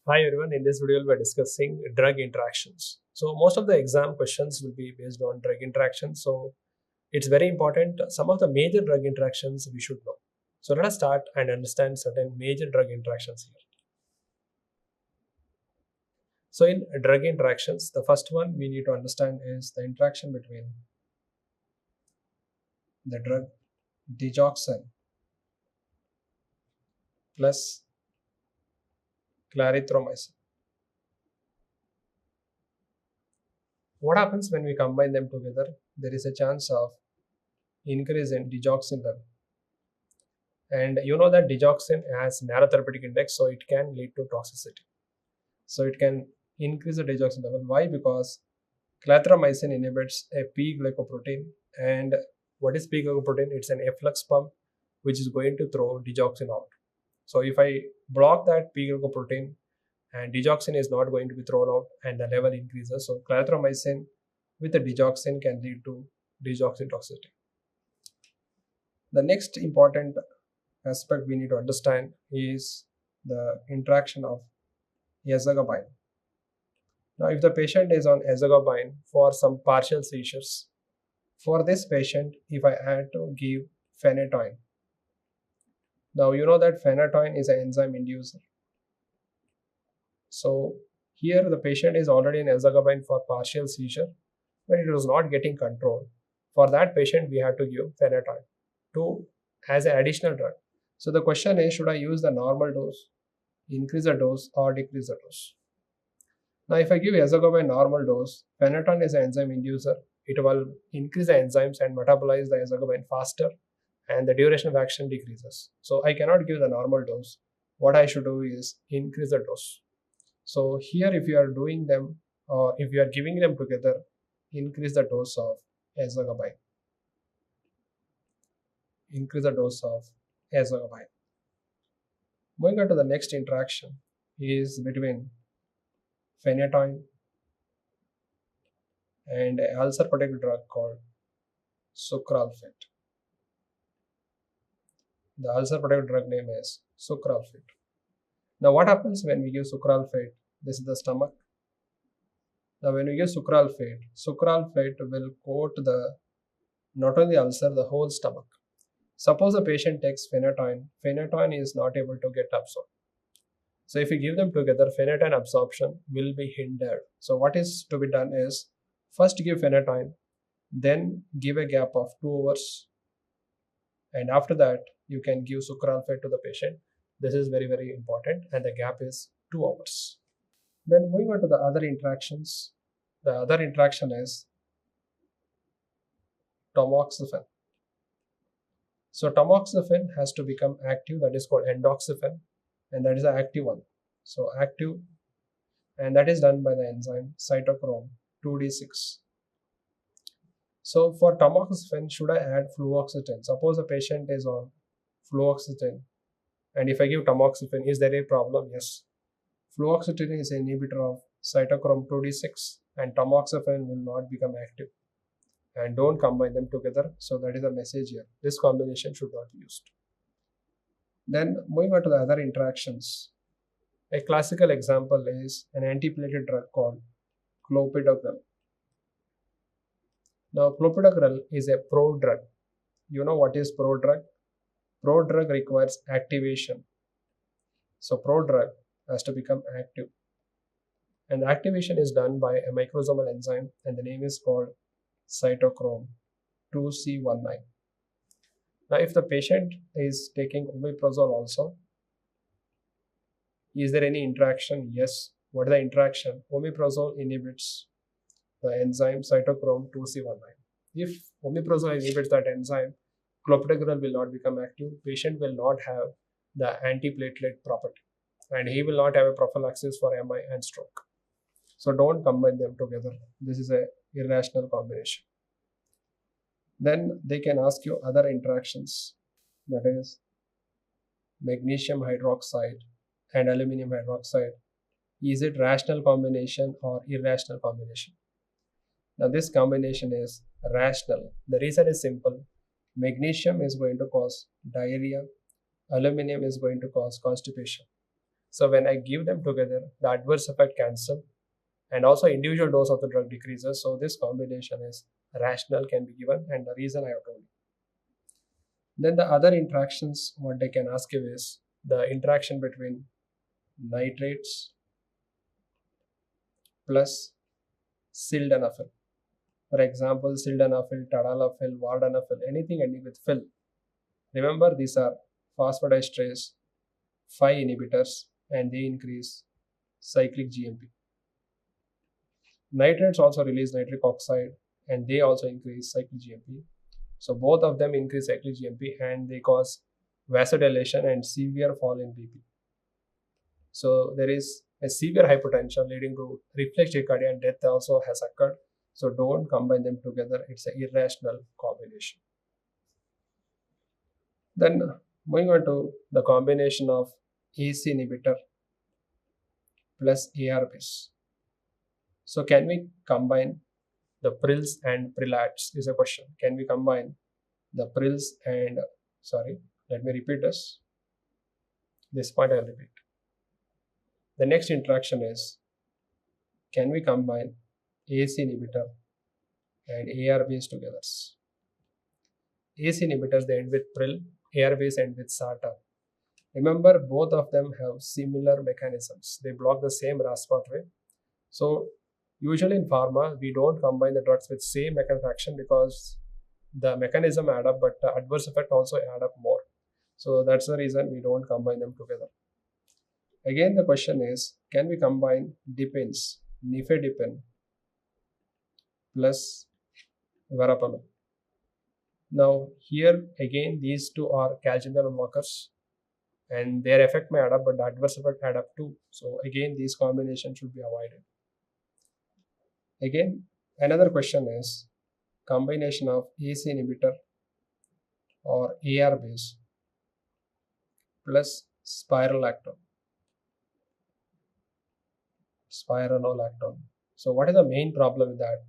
Hi everyone, in this video we're discussing drug interactions. So most of the exam questions will be based on drug interactions. So it's very important. Some of the major drug interactions we should know. So let us start and understand certain major drug interactions here. So in drug interactions, the first one we need to understand is the interaction between the drug digoxin plus clarithromycin. What happens when we combine them together? There is a chance of increase in digoxin level. And you know that digoxin has narrow therapeutic index, so it can lead to toxicity. So it can increase the digoxin level. Why? Because clarithromycin inhibits a P glycoprotein. And what is P glycoprotein? It's an efflux pump which is going to throw digoxin out. So if I block that P glycoprotein and digoxin is not going to be thrown out and the level increases. So clarithromycin with the digoxin can lead to digoxin toxicity. The next important aspect we need to understand is the interaction of ezogabine. Now, if the patient is on ezogabine for some partial seizures, for this patient, if I had to give phenytoin, now you know that phenytoin is an enzyme inducer. So here the patient is already in ezogabine for partial seizure, but it was not getting control. For that patient, we have to give phenytoin to as an additional drug. So the question is, should I use the normal dose, increase the dose, or decrease the dose? Now, if I give ezogabine normal dose, phenytoin is an enzyme inducer. It will increase the enzymes and metabolize the ezogabine faster, and the duration of action decreases. So I cannot give the normal dose. What I should do is increase the dose. So here, if you are doing them, or if you are giving them together, increase the dose of ezogabine. Increase the dose of ezogabine. Moving on to the next interaction is between phenytoin and an ulcer protective drug called sucralfate. The ulcer protective drug name is sucralfate. Now, what happens when we give sucralfate? This is the stomach. Now, when we give sucralfate will coat the not only ulcer, the whole stomach. Suppose a patient takes phenytoin is not able to get absorbed. So if we give them together, phenytoin absorption will be hindered. So what is to be done is first give phenytoin, then give a gap of 2 hours, and after that you can give sucralfate to the patient. This is very, very important, and the gap is 2 hours. Then moving on to the other interactions. The other interaction is tamoxifen. So tamoxifen has to become active, that is called endoxifen, and that is the active one. So active, and that is done by the enzyme cytochrome 2D6. So for tamoxifen, should I add fluoxetine? Suppose a patient is on fluoxetine, and if I give tamoxifen, is there a problem? Yes. Fluoxetine is an inhibitor of cytochrome 2D6, and tamoxifen will not become active. And don't combine them together. So that is the message here. This combination should not be used. Then moving on to the other interactions. A classical example is an antiplatelet drug called clopidogrel. Now, clopidogrel is a prodrug. You know what is prodrug? Prodrug requires activation. So prodrug has to become active. And the activation is done by a microsomal enzyme, and the name is called cytochrome 2C19. Now, if the patient is taking omeprazole also, is there any interaction? Yes. What is the interaction? Omeprazole inhibits the enzyme cytochrome 2C19. If omeprazole inhibits that enzyme, clopidogrel will not become active. Patient will not have the antiplatelet property, and he will not have a prophylaxis for MI and stroke. So don't combine them together. This is a irrational combination. Then they can ask you other interactions, that is magnesium hydroxide and aluminum hydroxide. Is it rational combination or irrational combination? Now this combination is rational. The reason is simple. Magnesium is going to cause diarrhea. Aluminum is going to cause constipation. So when I give them together, the adverse effect cancel and also individual dose of the drug decreases. So this combination is rational, can be given, and the reason I have told you. Then the other interactions, what they can ask you is the interaction between nitrates plus sildenafil. For example, sildenafil, tadalafil, vardenafil, anything ending with fil. Remember, these are phosphodiesterase 5 inhibitors and they increase cyclic GMP. Nitrates also release nitric oxide and they also increase cyclic GMP. So both of them increase cyclic GMP and they cause vasodilation and severe fall in BP. So there is a severe hypertension leading to reflex tachycardia and death also has occurred. So don't combine them together. It's an irrational combination. Then moving on to the combination of AC inhibitor plus ARBs. So can we combine the prils and prelats is a question. Can we combine the prils and, let me repeat this point I'll repeat. The next interaction is, can we combine AC inhibitor and ARBs together? AC inhibitors, they end with pril, ARBs end with SATA. Remember, both of them have similar mechanisms. They block the same RAS pathway. So usually in pharma, we don't combine the drugs with same mechanism of action because the mechanism add up, but the adverse effect also add up more. So that's the reason we don't combine them together. Again, the question is, can we combine dipins, nifedipine plus verapamil? Now here again, these two are calcium channel blockers and their effect may add up, but the adverse effect add up too. So again, these combinations should be avoided. Again, another question is combination of AC inhibitor or ARBs plus spironolactone. So what is the main problem with that?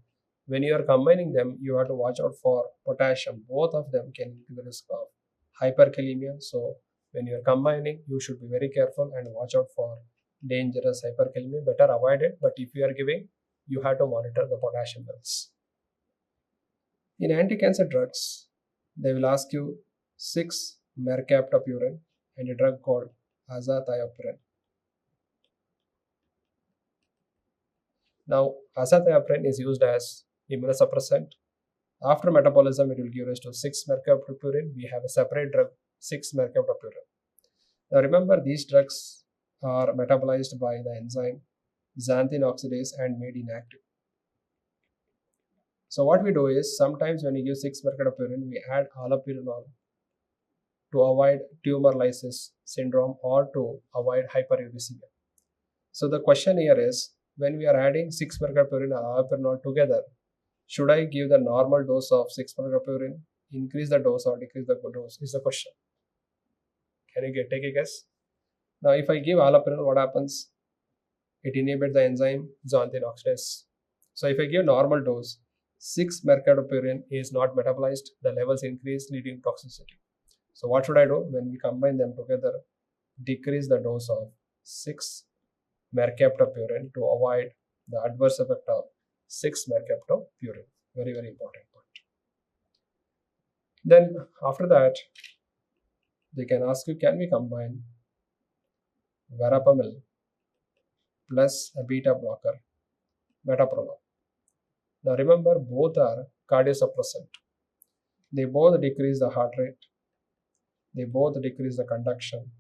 When you are combining them, you have to watch out for potassium. Both of them can increase the risk of hyperkalemia. So when you are combining, you should be very careful and watch out for dangerous hyperkalemia. Better avoid it, but if you are giving, you have to monitor the potassium levels. In anti-cancer drugs, they will ask you 6-mercaptopurine and a drug called azathioprine. Now, azathioprine is used as immunosuppressant. After metabolism, it will give rise to 6-mercaptopurine. We have a separate drug, 6-mercaptopurine. Now, remember, these drugs are metabolized by the enzyme xanthine oxidase and made inactive. So what we do is, sometimes when we give 6-mercaptopurine, we add allopurinol to avoid tumor lysis syndrome or to avoid hyperuricemia. So the question here is, when we are adding 6-mercaptopurine and allopurinol together, should I give the normal dose of 6-mercaptopurine, increase the dose or decrease the dose is the question. Can you take a guess? Now if I give allopurinol, what happens? It inhibits the enzyme xanthine oxidase. So if I give normal dose, 6-mercaptopurine is not metabolized, the levels increase leading to toxicity. So what should I do? When we combine them together, decrease the dose of 6-mercaptopurine to avoid the adverse effect of 6-mercaptopurine. Very, very important point. Then after that, they can ask you, can we combine verapamil plus a beta blocker, metoprolol? Now remember, both are cardiosuppressant. They both decrease the heart rate, they both decrease the conduction,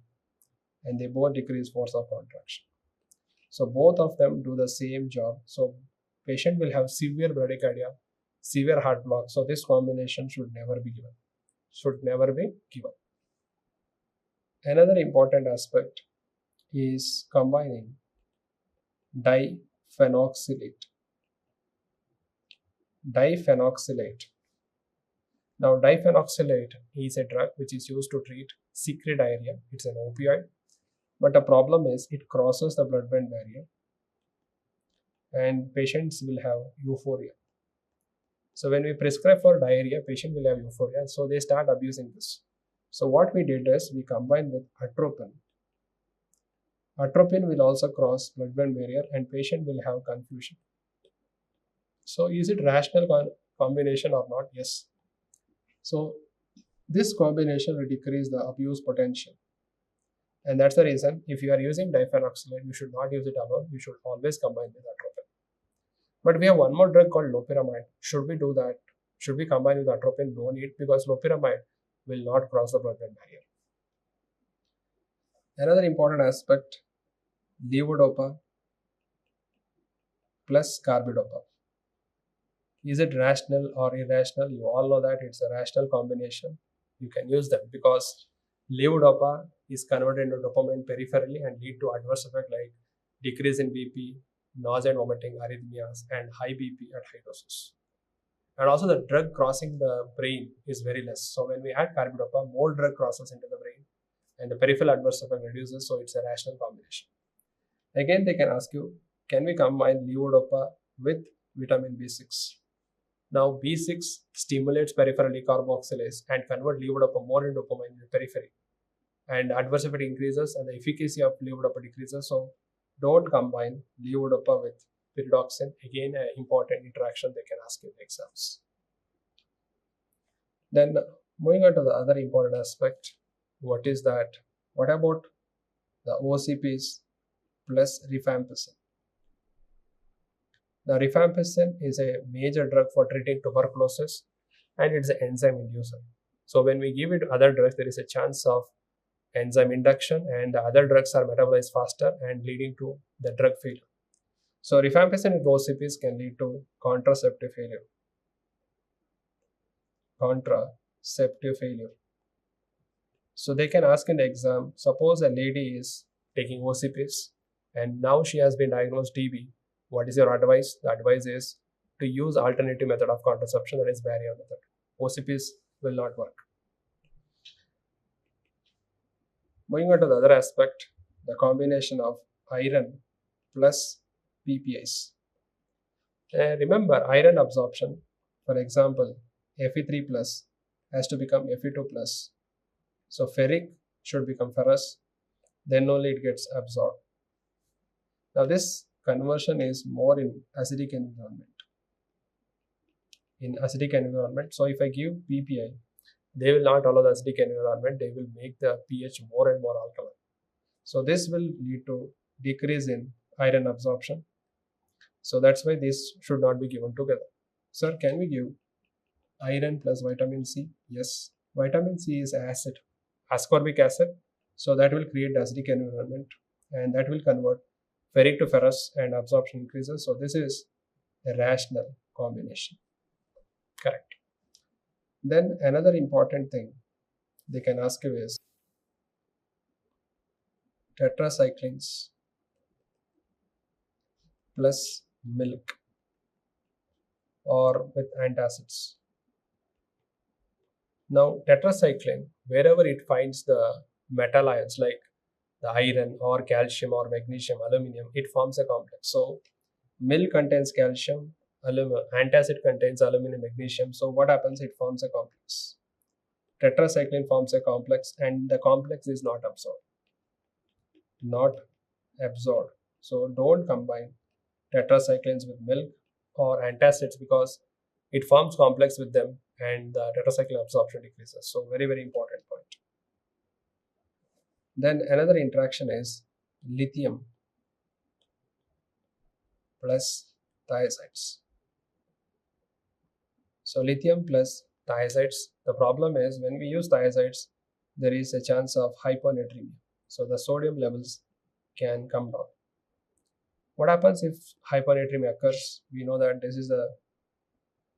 and they both decrease force of contraction. So both of them do the same job. So patient will have severe bradycardia, severe heart block. So this combination should never be given. Another important aspect is combining difenoxylate. Now difenoxylate is a drug which is used to treat secret diarrhea. It's an opioid. But the problem is it crosses the blood-brain barrier and patients will have euphoria. So when we prescribe for diarrhea, patient will have euphoria. So they start abusing this. So what we did is we combined with atropine Atropine will also cross blood-brain barrier and patient will have confusion. So is it rational combination or not? Yes. So this combination will decrease the abuse potential. And that's the reason if you are using diphenoxylate, you should not use it alone. You should always combine with atropine. But we have one more drug called loperamide. Should we do that? Should we combine with atropine? No need, because loperamide will not cross the blood-brain barrier. Another important aspect, levodopa plus carbidopa. Is it rational or irrational? You all know that it's a rational combination. You can use them because levodopa is converted into dopamine peripherally and lead to adverse effect like decrease in BP, nausea and vomiting, arrhythmias, and high BP at high doses. And also the drug crossing the brain is very less. So when we add carbidopa, more drug crosses into the brain and the peripheral adverse effect reduces, so it's a rational combination. Again, they can ask you, can we combine levodopa with vitamin B6? Now, B6 stimulates peripherally carboxylase and convert levodopa more into dopamine in the periphery. And adverse effect increases and the efficacy of levodopa decreases. So, don't combine levodopa with pyridoxine. Again, an important interaction they can ask in exams. Then, moving on to the other important aspect, what is that? What about the OCPs plus rifampicin? The rifampicin is a major drug for treating tuberculosis and it's an enzyme inducer. So when we give it other drugs, there is a chance of enzyme induction and the other drugs are metabolized faster and leading to the drug failure. So rifampicin with OCPs can lead to contraceptive failure. Contraceptive failure. So they can ask in the exam, suppose a lady is taking OCPs and now she has been diagnosed TB. What is your advice? The advice is to use alternative method of contraception, that is barrier method. OCPs will not work. Moving on to the other aspect, the combination of iron plus PPIs. Remember iron absorption, for example, Fe3 plus has to become Fe2 plus. So ferric should become ferrous, then only it gets absorbed. Now this conversion is more in acidic environment. In acidic environment, so if I give PPI, they will not allow the acidic environment, they will make the pH more and more alkaline. So this will lead to decrease in iron absorption. So that's why this should not be given together. Sir, can we give iron plus vitamin C? Yes, vitamin C is acid, ascorbic acid, so that will create the acidic environment and that will convert ferric to ferrous and absorption increases. So this is a rational combination. Correct. Then another important thing they can ask you is tetracyclines plus milk or with antacids. Now tetracycline, wherever it finds the metal ions like the iron or calcium or magnesium, aluminum, it forms a complex. So milk contains calcium, antacid contains aluminum, magnesium. So what happens? It forms a complex. Tetracycline forms a complex and the complex is not absorbed. Not absorbed. So don't combine tetracyclines with milk or antacids because it forms complex with them and the tetracycline absorption decreases. So very, very important point. Then another interaction is lithium plus thiazides. So lithium plus thiazides, the problem is when we use thiazides, there is a chance of hyponatremia. So the sodium levels can come down. What happens if hyponatremia occurs? We know that this is a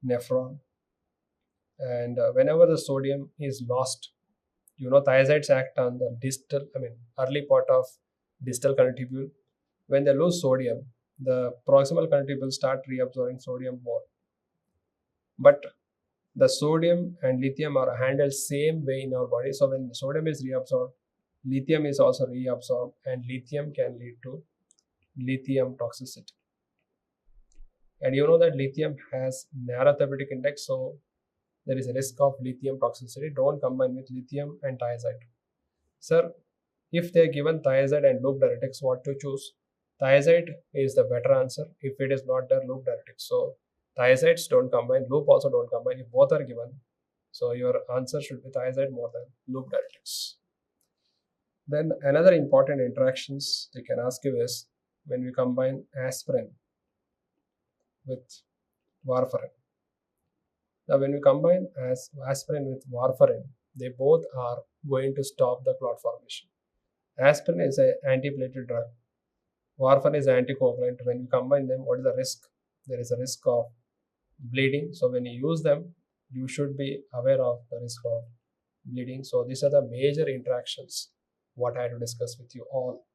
nephron and whenever the sodium is lost, thiazides act on the early part of distal connectibule. When they lose sodium, the proximal connectibule start reabsorbing sodium more. But the sodium and lithium are handled same way in our body. So when the sodium is reabsorbed, lithium is also reabsorbed and lithium can lead to lithium toxicity. And you know that lithium has narrow therapeutic index, so there is a risk of lithium toxicity. Don't combine with lithium and thiazide. Sir, If they are given thiazide and loop diuretics, what to choose? Thiazide is the better answer. If it is not there, loop diuretics. So thiazides don't combine, loop also don't combine. If both are given, so your answer should be thiazide more than loop diuretics. Then another important interactions they can ask you is when we combine aspirin with warfarin. Now, when we combine aspirin with warfarin, they both are going to stop the clot formation. Aspirin is an antiplatelet drug. Warfarin is anticoagulant. When you combine them, what is the risk? There is a risk of bleeding. So when you use them, you should be aware of the risk of bleeding. So these are the major interactions what I had to discuss with you all.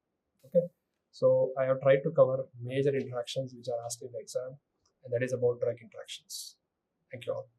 Okay. So I have tried to cover major interactions which are asked in the exam, and that is about drug interactions. Thank you all.